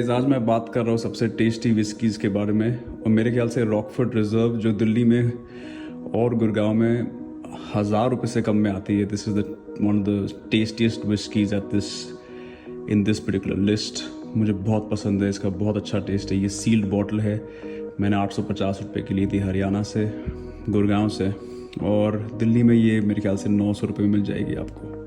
Guys आज मैं बात कर रहा हूँ सबसे टेस्टी विस्कीज़ के बारे में और मेरे ख्याल से रॉकफोर्ट रिजर्व जो दिल्ली में और गुड़गांव में 1000 रुपये से कम में आती है। This is the one of the tastiest whiskies at this in this particular list. मुझे बहुत पसंद है, इसका बहुत अच्छा टेस्ट है। ये सील्ड बॉटल है, मैंने 850 रुपये की ली थी हरियाणा से, गुड़गांव से, और दिल्ली में ये मेरे ख्याल से 900 रुपये में मिल जाएगी आपको।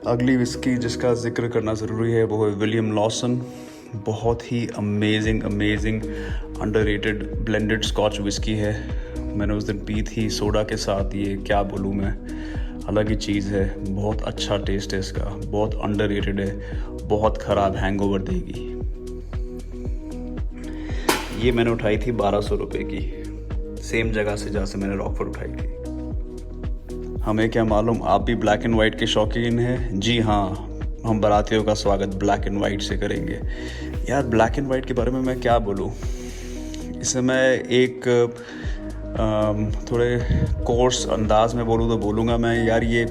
अगली विस्की जिसका जिक्र करना ज़रूरी है वो है विलियम लॉसन। बहुत ही amazing underrated blended scotch whisky है। मैंने उस दिन पी थी सोडा के साथ, ये क्या बोलूँ मैं, अलग ही चीज़ है। बहुत अच्छा टेस्ट है इसका, बहुत अंडररेटेड है, बहुत ख़राब हैंगओवर देगी। ये मैंने उठाई थी 1200 रुपये की, सेम जगह से जहाँ से मैंने रॉकफोर्ट उठाई थी। हमें क्या मालूम आप भी ब्लैक एंड वाइट के शौकीन हैं? जी हाँ, हम बारातियों का स्वागत ब्लैक एंड वाइट से करेंगे। यार ब्लैक एंड वाइट के बारे में मैं क्या बोलूँ, इसे मैं एक थोड़े कोर्स अंदाज में बोलूँ तो बोलूँगा मैं, यार ये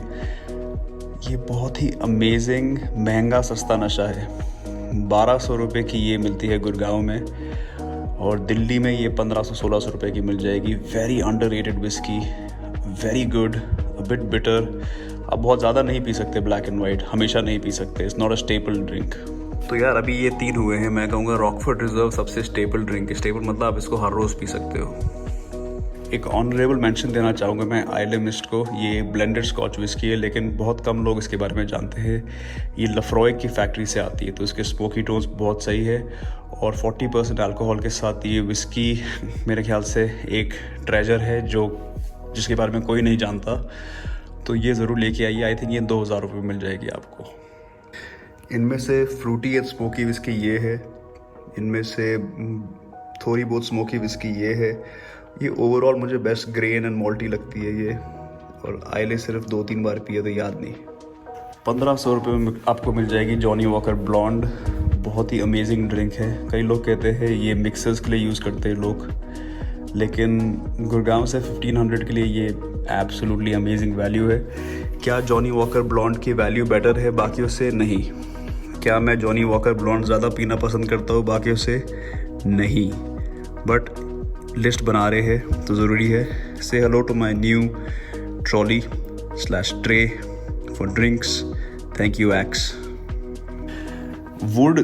बहुत ही अमेजिंग महंगा सस्ता नशा है। 1200 रुपये की ये मिलती है गुड़गांव में और दिल्ली में ये 1500-1600 रुपये की मिल जाएगी। Very underrated whisky, very good, a bit bitter. आप बहुत ज़्यादा नहीं पी सकते ब्लैक एंड वाइट, हमेशा नहीं पी सकते, it's not a staple drink. तो यार अभी ये 3 हुए हैं, मैं कहूँगा रॉकफोर्ट रिजर्व सबसे स्टेपल ड्रिंक है। स्टेपल मतलब आप इसको हर रोज़ पी सकते हो। एक ऑनरेबल मेंशन देना चाहूँगा मैं आइले मिस्ट को। ये ब्लेंडेड स्कॉच विस्की है लेकिन बहुत कम लोग इसके बारे में जानते हैं। ये लफ्रॉय की फैक्ट्री से आती है तो इसके स्मोकी टोन्स बहुत सही है और 40% अल्कोहल के साथ ये विस्की मेरे ख्याल से एक ट्रेजर है जिसके बारे में कोई नहीं जानता। तो ये ज़रूर लेके आइए। आई थिंक ये 2000 रुपये मिल जाएगी आपको। इनमें से फ्रूटी एंड स्मोकी विस्की ये है, इनमें से थोड़ी बहुत स्मोकी विस्की ये है। ये ओवरऑल मुझे बेस्ट ग्रेन एंड मॉल्टी लगती है ये, और आइले सिर्फ 2-3 बार पिए तो याद नहीं। 1500 रुपये में आपको मिल जाएगी जॉनी वॉकर ब्लॉन्ड। बहुत ही अमेजिंग ड्रिंक है। कई लोग कहते हैं ये मिक्सर्स के लिए यूज़ करते हैं लोग, लेकिन गुड़गांव से 1500 के लिए ये एब्सोल्युटली अमेजिंग वैल्यू है। क्या जॉनी वॉकर ब्लॉन्ड की वैल्यू बेटर है बाकियों से? नहीं। क्या मैं जॉनी वॉकर ब्लॉन्ड ज़्यादा पीना पसंद करता हूँ बाकियों से? नहीं। बट लिस्ट बना रहे हैं तो ज़रूरी है। Say hello to my new trolley tray for drinks. Thank you X. Wood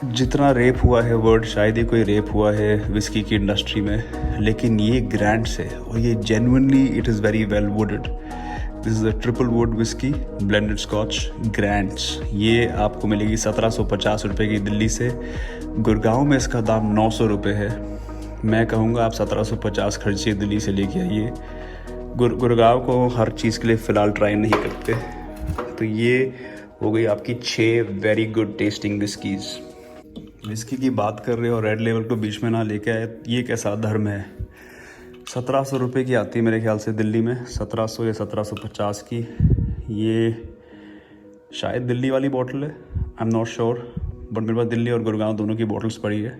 जितना रेप हुआ है वर्ड, शायद ही कोई रेप हुआ है विस्की की इंडस्ट्री में, लेकिन ये ग्रैंड्स है और ये genuinely it is very well wooded. This is a triple wood whisky blended scotch Grant's. ये आपको मिलेगी 1750 रुपये की दिल्ली से। गुड़गांव में इसका दाम 900 रुपये है। मैं कहूँगा आप 1750 खर्चिए, दिल्ली से लेके आइए। गुड़गांव को हर चीज़ के लिए फ़िलहाल ट्राई नहीं करते। तो ये हो गई आपकी 6 very good testing whiskies. Whisky की बात कर रहे हो, रेड लेवल को बीच में ना लेके आए, ये कैसा धर्म है। 1700 रुपये की आती है मेरे ख्याल से दिल्ली में, 1700 या 1750 की। ये शायद दिल्ली वाली बॉटल है, I am not sure, but मेरे पास दिल्ली और गुड़गांव दोनों की बॉटल्स पड़ी है।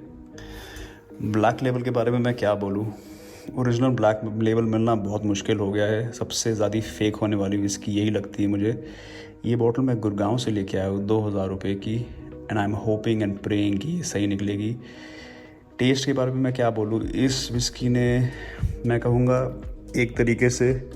ब्लैक लेबल के बारे में मैं क्या बोलूँ, ओरिजिनल ब्लैक लेबल मिलना बहुत मुश्किल हो गया है। सबसे ज़्यादा फेक होने वाली विस्की यही लगती है मुझे। ये बॉटल मैं गुड़गांव से लेके आया हूँ 2000 रुपये की, and I am hoping and praying कि सही निकलेगी। टेस्ट के बारे में मैं क्या बोलूँ, इस विस्की ने मैं कहूँगा एक तरीके से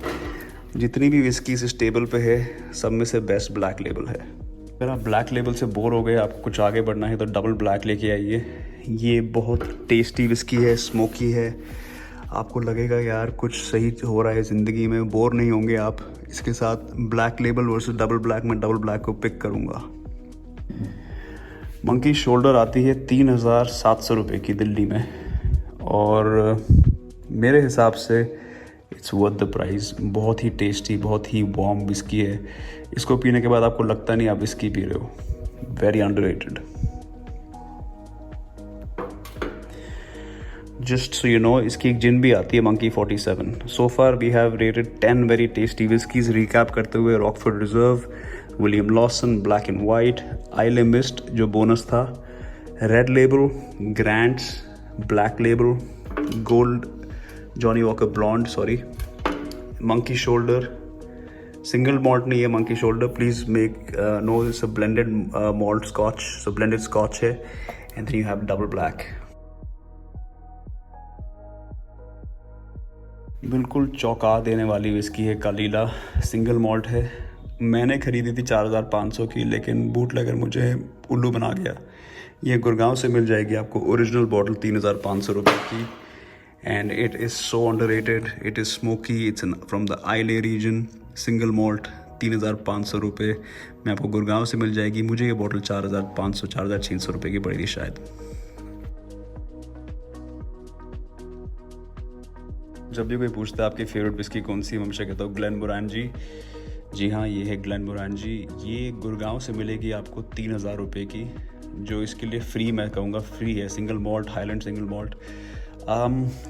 जितनी भी विस्की इस टेबल पे है सब में से बेस्ट ब्लैक लेबल है। अगर आप ब्लैक लेबल से बोर हो गए, आपको कुछ आगे बढ़ना है तो डबल ब्लैक लेके आइए। ये बहुत टेस्टी विस्की है, स्मोकी है, आपको लगेगा यार कुछ सही हो रहा है ज़िंदगी में, बोर नहीं होंगे आप। इसके साथ black label versus double black, मैं डबल ब्लैक को पिक करूँगा। मंकी शोल्डर आती है 3700 रुपये की दिल्ली में, और मेरे हिसाब से इट्स वर्थ द प्राइस। बहुत ही टेस्टी, बहुत ही वार्म विस्की है। इसको पीने के बाद आपको लगता नहीं आप विस्की पी रहे हो। Very underrated. Just so you know, इसकी एक जिन भी आती है Monkey 47। So far we have rated 10 very tasty whiskies. Recap करते हुए, Rockford Reserve, William Lawson Black and White, Islay Mist जो बोनस था, Red Label, Grant's, Black Label, Gold Johnnie Walker Blonde, Monkey Shoulder, single malt नहीं है Monkey Shoulder, please make note this a blended malt scotch, so blended scotch है, and then you have double black. बिल्कुल चौंका देने वाली whisky है कालीला, single malt है। मैंने ख़रीदी थी 4500 की, लेकिन बूटलेगर मुझे उल्लू बना गया। ये गुड़गांव से मिल जाएगी आपको ओरिजिनल बॉटल 3500 रुपये की, and it is so underrated, it is smoky, it's from the आइले रीजन, सिंगल मॉल्ट 3500 रुपये में आपको गुड़गांव से मिल जाएगी। मुझे ये बॉटल 4500 4600 रुपये की पड़ी थी शायद। जब भी कोई पूछता है आपकी फेवरेट विस्की कौन सी, मैं हमेशा कहता हूँ ग्लेनमोरानजी। जी हाँ, ये है ग्लेनमोरानजी। ये गुड़गांव से मिलेगी आपको 3000 रुपये की, जो इसके लिए फ्री, मैं कहूँगा फ्री है। Single malt, highland single malt.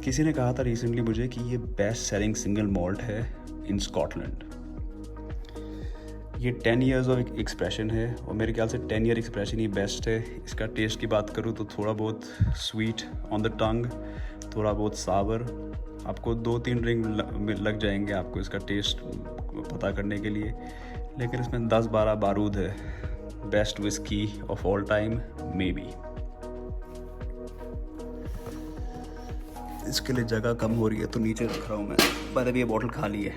किसी ने कहा था रिसेंटली मुझे कि ये बेस्ट सेलिंग सिंगल मॉल्ट है इन स्कॉटलैंड। ये 10 ईयर्स ऑफ एक्सप्रेशन है, और मेरे ख्याल से 10 ईयर एक्सप्रेशन ही बेस्ट है। इसका टेस्ट की बात करूँ तो थोड़ा बहुत स्वीट ऑन द टंग, थोड़ा बहुत सावर। आपको 2-3 ड्रिंक लग जाएंगे आपको इसका टेस्ट पता करने के लिए, लेकिन इसमें 10-12 बारूद है। Best whisky of all time may be. इसके लिए जगह कम हो रही है तो नीचे रख रहा हूँ मैं, पर अभी ये बॉटल खाली है।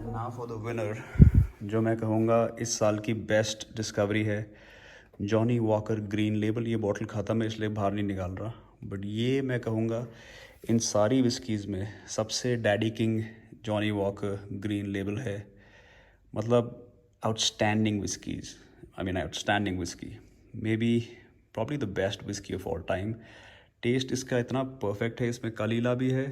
नाउ फॉर द विनर, जो मैं कहूँगा इस साल की बेस्ट डिस्कवरी है, जॉनी वॉकर ग्रीन लेबल। ये बॉटल खाता मैं इसलिए बाहर नहीं निकाल रहा, बट ये मैं कहूँगा इन सारी विस्कीज़ में सबसे daddy king Johnnie Walker Green Label है। मतलब outstanding whiskies, I mean outstanding whisky, maybe probably the best whisky of all time. Taste इसका इतना परफेक्ट है, इसमें कालीला भी है,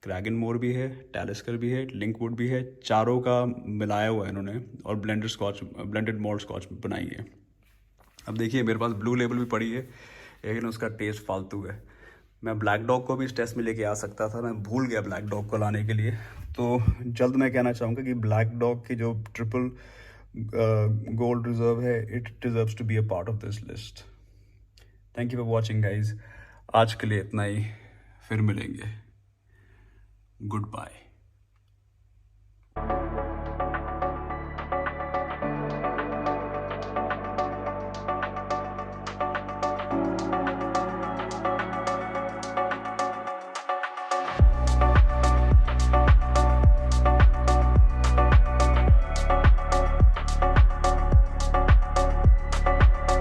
क्रैगनमोर भी है, टैलिस्कर भी है, लिंकवुड भी है, चारों का मिलाया हुआ है इन्होंने, और ब्लेंडेड मॉल्ट स्कॉच बनाई है। अब देखिए मेरे पास ब्लू लेबल भी पड़ी है, लेकिन उसका टेस्ट फालतू है। मैं ब्लैक डॉग को भी इस टेस्ट में लेके आ सकता था, मैं भूल गया ब्लैक डॉग को लाने के लिए। तो जल्द मैं कहना चाहूँगा कि ब्लैक डॉग की जो ट्रिपल गोल्ड रिजर्व है, it deserves to be a part of this list. Thank you for watching guys. आज के लिए इतना ही, फिर मिलेंगे। Good bye.